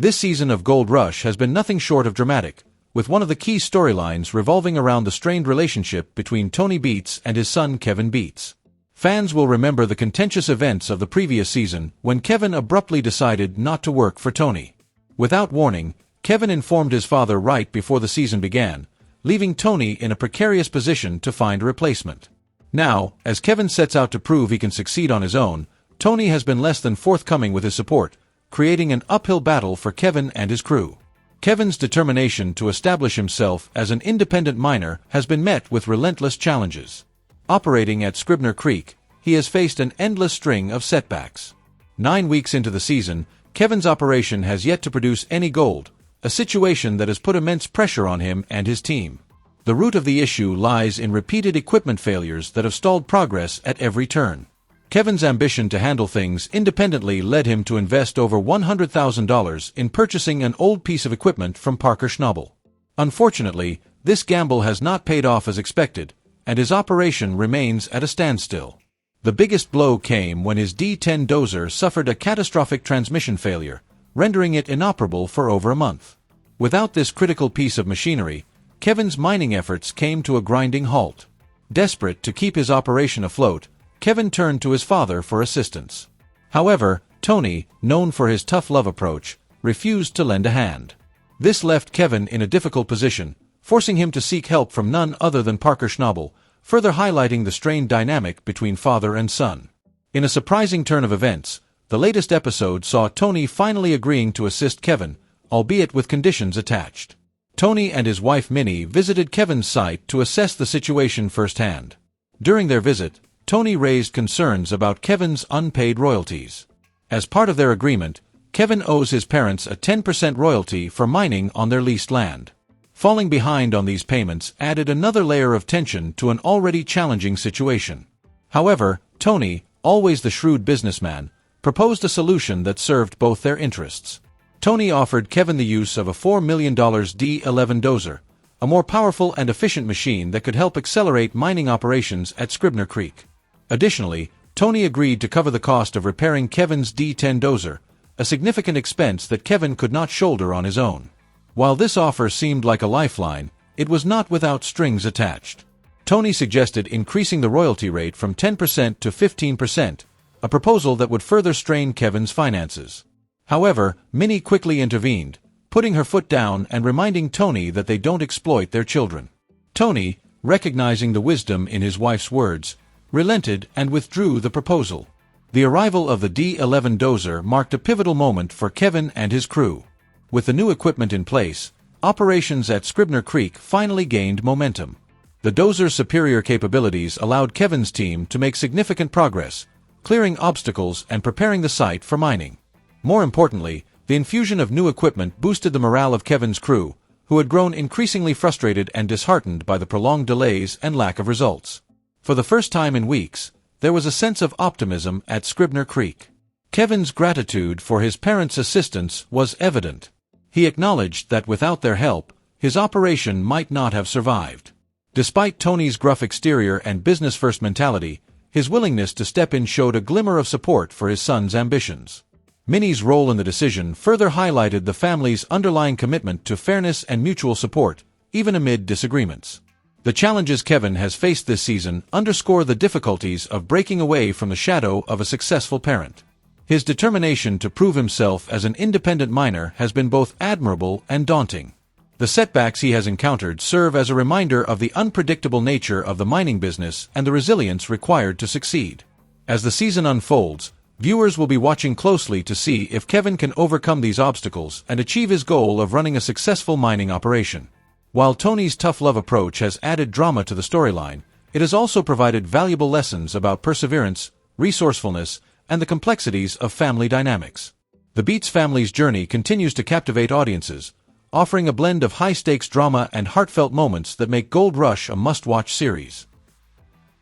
This season of Gold Rush has been nothing short of dramatic, with one of the key storylines revolving around the strained relationship between Tony Beets and his son Kevin Beets. Fans will remember the contentious events of the previous season when Kevin abruptly decided not to work for Tony. Without warning, Kevin informed his father right before the season began, leaving Tony in a precarious position to find a replacement. Now, as Kevin sets out to prove he can succeed on his own, Tony has been less than forthcoming with his support, creating an uphill battle for Kevin and his crew. Kevin's determination to establish himself as an independent miner has been met with relentless challenges. Operating at Scribner Creek, he has faced an endless string of setbacks. 9 weeks into the season, Kevin's operation has yet to produce any gold, a situation that has put immense pressure on him and his team. The root of the issue lies in repeated equipment failures that have stalled progress at every turn. Kevin's ambition to handle things independently led him to invest over $100,000 in purchasing an old piece of equipment from Schnabel. Unfortunately, this gamble has not paid off as expected, and his operation remains at a standstill. The biggest blow came when his D10 dozer suffered a catastrophic transmission failure, rendering it inoperable for over a month. Without this critical piece of machinery, Kevin's mining efforts came to a grinding halt. Desperate to keep his operation afloat, Kevin turned to his father for assistance. However, Tony, known for his tough love approach, refused to lend a hand. This left Kevin in a difficult position, forcing him to seek help from none other than Schnabel, further highlighting the strained dynamic between father and son. In a surprising turn of events, the latest episode saw Tony finally agreeing to assist Kevin, albeit with conditions attached. Tony and his wife Minnie visited Kevin's site to assess the situation firsthand. During their visit, Tony raised concerns about Kevin's unpaid royalties. As part of their agreement, Kevin owes his parents a 10% royalty for mining on their leased land. Falling behind on these payments added another layer of tension to an already challenging situation. However, Tony, always the shrewd businessman, proposed a solution that served both their interests. Tony offered Kevin the use of a $4 million D11 dozer, a more powerful and efficient machine that could help accelerate mining operations at Scribner Creek. Additionally, Tony agreed to cover the cost of repairing Kevin's D10 dozer, a significant expense that Kevin could not shoulder on his own. While this offer seemed like a lifeline, it was not without strings attached. Tony suggested increasing the royalty rate from 10% to 15%, a proposal that would further strain Kevin's finances. However, Minnie quickly intervened, putting her foot down and reminding Tony that they don't exploit their children. Tony, recognizing the wisdom in his wife's words, relented and withdrew the proposal. The arrival of the D11 dozer marked a pivotal moment for Kevin and his crew. With the new equipment in place, operations at Scribner Creek finally gained momentum. The dozer's superior capabilities allowed Kevin's team to make significant progress, clearing obstacles and preparing the site for mining. More importantly, the infusion of new equipment boosted the morale of Kevin's crew, who had grown increasingly frustrated and disheartened by the prolonged delays and lack of results. For the first time in weeks, there was a sense of optimism at Scribner Creek. Kevin's gratitude for his parents' assistance was evident. He acknowledged that without their help, his operation might not have survived. Despite Tony's gruff exterior and business-first mentality, his willingness to step in showed a glimmer of support for his son's ambitions. Minnie's role in the decision further highlighted the family's underlying commitment to fairness and mutual support, even amid disagreements. The challenges Kevin has faced this season underscore the difficulties of breaking away from the shadow of a successful parent. His determination to prove himself as an independent miner has been both admirable and daunting. The setbacks he has encountered serve as a reminder of the unpredictable nature of the mining business and the resilience required to succeed. As the season unfolds, viewers will be watching closely to see if Kevin can overcome these obstacles and achieve his goal of running a successful mining operation. While Tony's tough love approach has added drama to the storyline, it has also provided valuable lessons about perseverance, resourcefulness, and the complexities of family dynamics. The Beets family's journey continues to captivate audiences, offering a blend of high-stakes drama and heartfelt moments that make Gold Rush a must-watch series.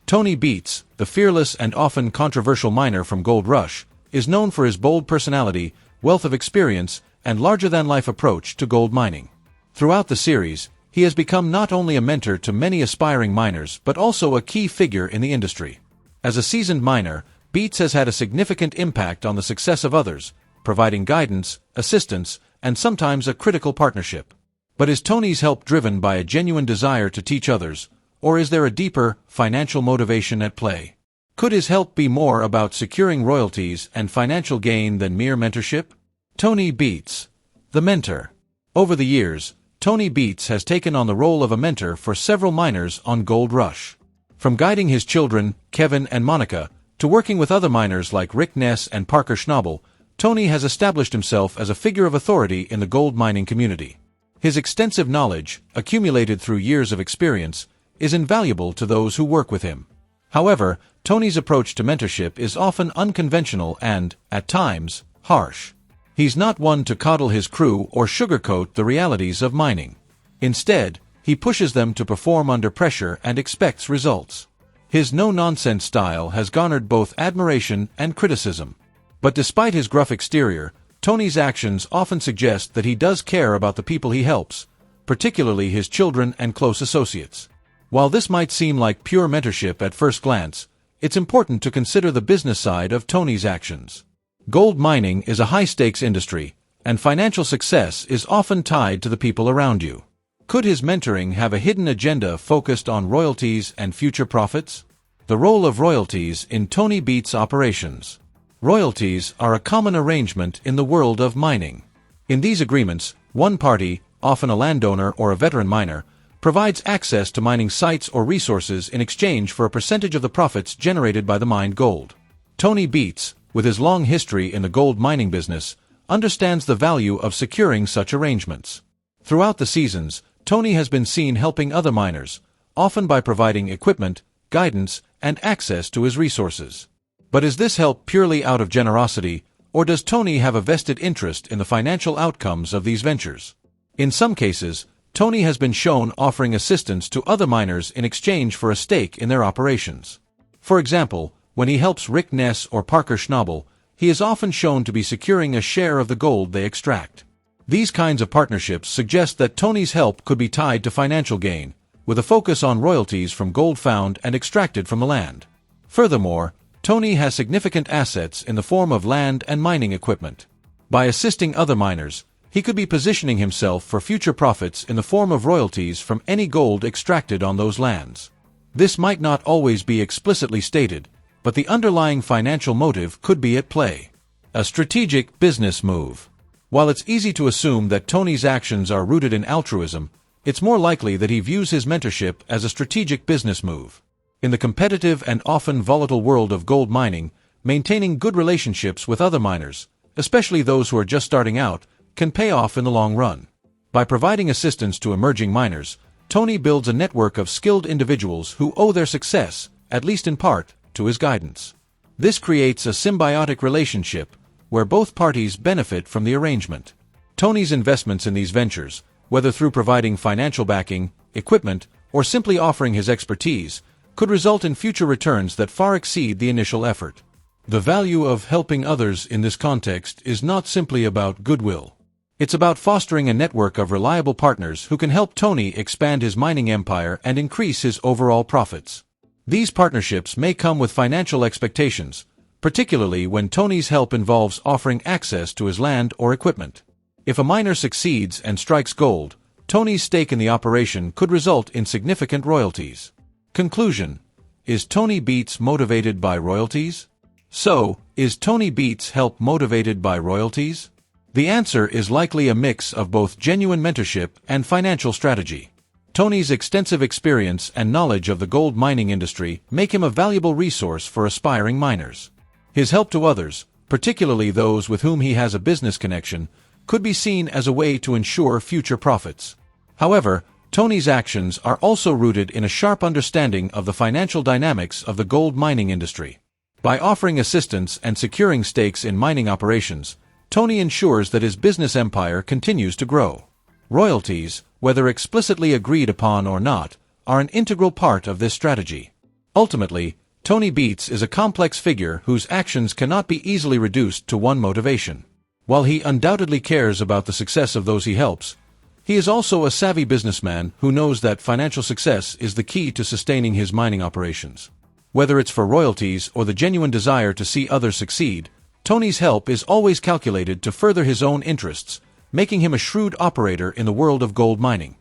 Tony Beets, the fearless and often controversial miner from Gold Rush, is known for his bold personality, wealth of experience, and larger-than-life approach to gold mining. Throughout the series, he has become not only a mentor to many aspiring miners but also a key figure in the industry. As a seasoned miner, Beets has had a significant impact on the success of others, providing guidance, assistance, and sometimes a critical partnership. But is Tony's help driven by a genuine desire to teach others, or is there a deeper, financial motivation at play? Could his help be more about securing royalties and financial gain than mere mentorship? Tony Beets, the mentor. Over the years, Tony Beets has taken on the role of a mentor for several miners on Gold Rush. From guiding his children, Kevin and Monica, to working with other miners like Rick Ness and Parker Schnabel, Tony has established himself as a figure of authority in the gold mining community. His extensive knowledge, accumulated through years of experience, is invaluable to those who work with him. However, Tony's approach to mentorship is often unconventional and, at times, harsh. He's not one to coddle his crew or sugarcoat the realities of mining. Instead, he pushes them to perform under pressure and expects results. His no-nonsense style has garnered both admiration and criticism. But despite his gruff exterior, Tony's actions often suggest that he does care about the people he helps, particularly his children and close associates. While this might seem like pure mentorship at first glance, it's important to consider the business side of Tony's actions. Gold mining is a high-stakes industry, and financial success is often tied to the people around you. Could his mentoring have a hidden agenda focused on royalties and future profits? The role of royalties in Tony Beets' operations. Royalties are a common arrangement in the world of mining. In these agreements, one party, often a landowner or a veteran miner, provides access to mining sites or resources in exchange for a percentage of the profits generated by the mined gold. Tony Beets, with his long history in the gold mining business, understands the value of securing such arrangements. Throughout the seasons, Tony has been seen helping other miners, often by providing equipment, guidance, and access to his resources. But is this help purely out of generosity, or does Tony have a vested interest in the financial outcomes of these ventures? In some cases, Tony has been shown offering assistance to other miners in exchange for a stake in their operations. For example, when he helps Rick Ness or Parker Schnabel, he is often shown to be securing a share of the gold they extract. These kinds of partnerships suggest that Tony's help could be tied to financial gain, with a focus on royalties from gold found and extracted from the land. Furthermore, Tony has significant assets in the form of land and mining equipment. By assisting other miners, he could be positioning himself for future profits in the form of royalties from any gold extracted on those lands. This might not always be explicitly stated, but the underlying financial motive could be at play. A strategic business move. While it's easy to assume that Tony's actions are rooted in altruism, it's more likely that he views his mentorship as a strategic business move. In the competitive and often volatile world of gold mining, maintaining good relationships with other miners, especially those who are just starting out, can pay off in the long run. By providing assistance to emerging miners, Tony builds a network of skilled individuals who owe their success, at least in part, to his guidance. This creates a symbiotic relationship, where both parties benefit from the arrangement. Tony's investments in these ventures, whether through providing financial backing, equipment, or simply offering his expertise, could result in future returns that far exceed the initial effort. The value of helping others in this context is not simply about goodwill. It's about fostering a network of reliable partners who can help Tony expand his mining empire and increase his overall profits. These partnerships may come with financial expectations, particularly when Tony's help involves offering access to his land or equipment. If a miner succeeds and strikes gold, Tony's stake in the operation could result in significant royalties. Conclusion: is Tony Beets motivated by royalties? So, is Tony Beets' help motivated by royalties? The answer is likely a mix of both genuine mentorship and financial strategy. Tony's extensive experience and knowledge of the gold mining industry make him a valuable resource for aspiring miners. His help to others, particularly those with whom he has a business connection, could be seen as a way to ensure future profits. However, Tony's actions are also rooted in a sharp understanding of the financial dynamics of the gold mining industry. By offering assistance and securing stakes in mining operations, Tony ensures that his business empire continues to grow. Royalties, whether explicitly agreed upon or not, are an integral part of this strategy. Ultimately, Tony Beets is a complex figure whose actions cannot be easily reduced to one motivation. While he undoubtedly cares about the success of those he helps, he is also a savvy businessman who knows that financial success is the key to sustaining his mining operations. Whether it's for royalties or the genuine desire to see others succeed, Tony's help is always calculated to further his own interests, making him a shrewd operator in the world of gold mining.